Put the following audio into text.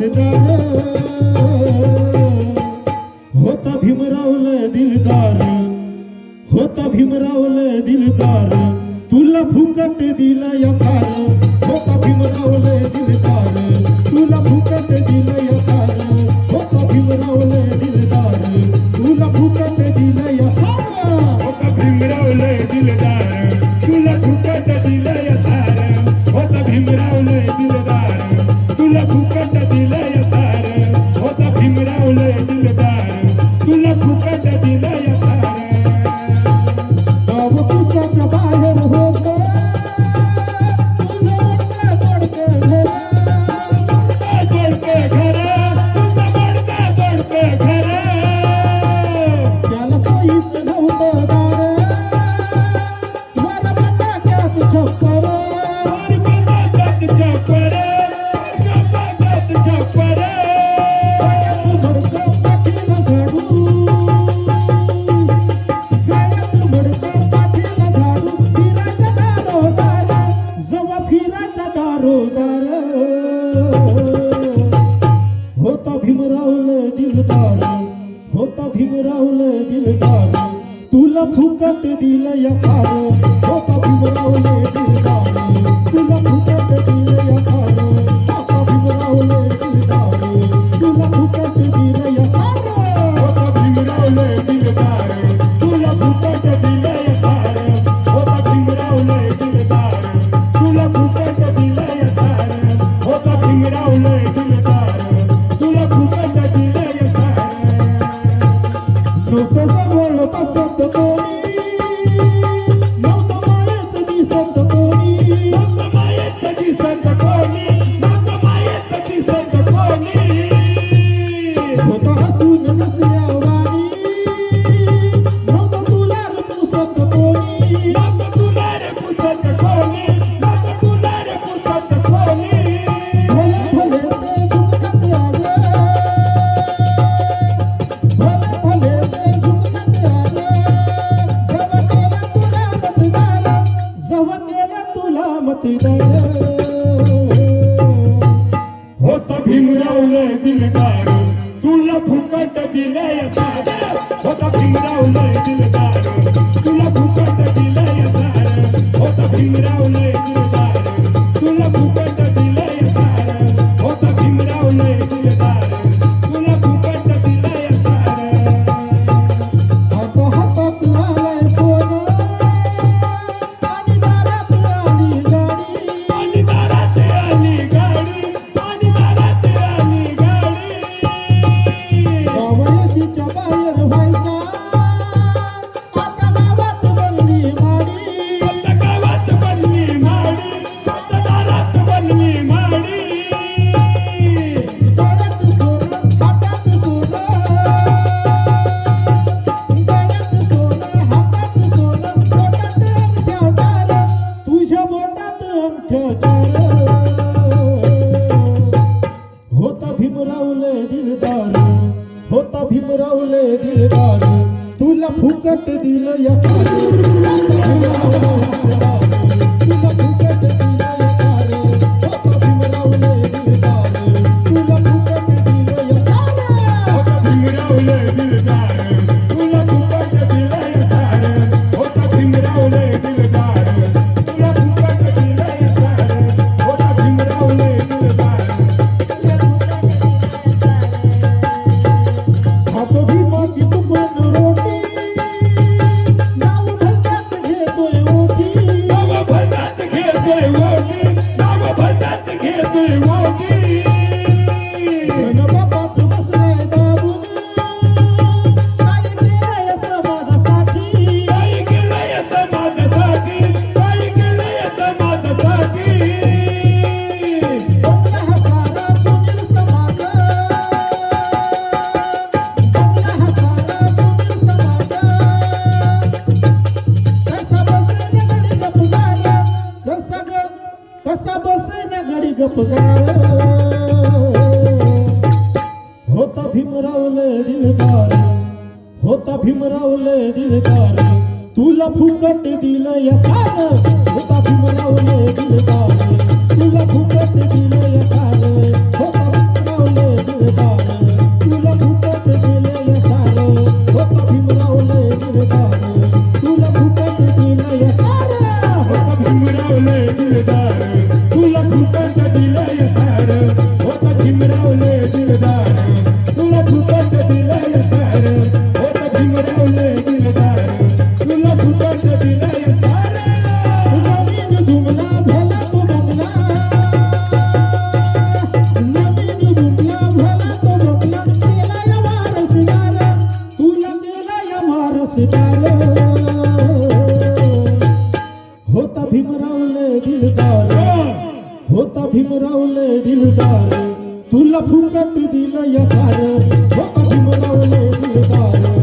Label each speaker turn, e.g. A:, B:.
A: वासदार होता भीमरावला दिलदार होता भीमरावला दिलदार तुला फुकट दिला या सार होता भीमरावला दिलदार तुला फुकट दिला या सार होता भीमरावला दिलदार तुला फुकट दिला या सार
B: होता भीमरावला दिलदार तुला फुकट दिला या सार होता भीमरावला दिलदार तुला फुकट दिला या सार होता भीमरावला दिलदार तुला फुकट दिला या सार
A: गाव पुसाच्या बाहेर होतं तुझं मोडकं
B: जोडके घर तुझं मोडके घर
A: त्याला सोयीच नव्हतं दार मला फटाक्याच छप्पर
B: छप्पर छप्पर
A: भडकं पाठीला झाडू गाड्यात भडकं पाठीला झाडू फिरायचा दारोदार जवा फिरायचा दारोदार होता भीमरावला दिलदार होता भीमरावला दिलदार तुला फुकट दिलं या सार होता भीमरावला दिलदार तुला फुकट दिलं या सार होता भीमरावला दिलदार तुला फुकट दिलं या सार
B: होता भीमरावला दिलदार तुला फुकट दिला या सार होता भीमरावला दिलदार तुला फुकट दिला या सार होता भीमरावला दिलदार तुला फुकट दिला या सार
A: नव्हतं जवळ बसत कोणी नव्हतं मायाचं दिसत कोणी
B: नव्हतं मायेचं दिसत कोणी नव्हतं मायेचं दिसत कोणी
A: होतं हसून नसल्यावानी नव्हतं तुला रे पुसत कोणी
B: नव्हतं तुला रे पुसत कोणी नव्हतं तुला रे पुसत कोणी
A: भले भले ते झुकत आलं भले भले ते झुकत आलं जवळ केलं तुला मतदार
B: होता भीमरावला दिलदार तुला फुकट दिला या सार होता भीमरावला दिलदार तुला फुकट दिला या सार होता भीमरावला दिलदार तुला फुकट दिला या सार होता भीमरावला दिलदार तुला फुकट दिला या सार
A: आता हातात आलाय फोन आणि दारात आली गाडी
B: आणि दारात आली गाडी आणि दारात आली गाडी
A: गावाशीच्या बाहेर व्हायचा आता गावात बनली माडी
B: आता गावात बनली माडी आता दारात बनली माडी
A: गळ्यात सोनं हातात सोनं गळ्यात सोनं हातात सोनं बोटात अंगठ्या चार तुझ्या बोटात अंगठ्या चार होता भीमरावला दिलदार होता भीमरावला दिलदार तुला फुकट दिलं या सार होता भीमरावला दिलदार तुला फुकट दिलं या सार होता भीमरावला दिलदार तुला फुकट दिलं या सार
B: होता भीमरावला दिलदार तुला फुकट दिला या सार होता भीमरावला दिलदार तुला फुकट दिला या सार होता भीमरावला दिलदार
A: खातो भीमाची तुकडं रोटी नाव भलत्याच घेतोय ओटी
B: नाव भलत्याच घेतोय ओटी नाव भलत्याच घेतोय ओटी
A: गणबापाचं बसलाय दाबून काय केलंय समाजासाठी
B: काय केलंय समाजासाठी काय केलंय समाजासाठी
A: बंगला हा सारा सुनील समाज बंगला हा सारा सुनील समाज कसा बसेना गडी गपगार होता भीमरावला दिलदार होता भीमरावला दिलदार तुला फुकट दिलं या सार होता भीमरावला दिलदार तुला फुकट दिलं या सार होता भीमरावला सार तुला फुकट दिलं या सार होता भीमराव लय दिलदार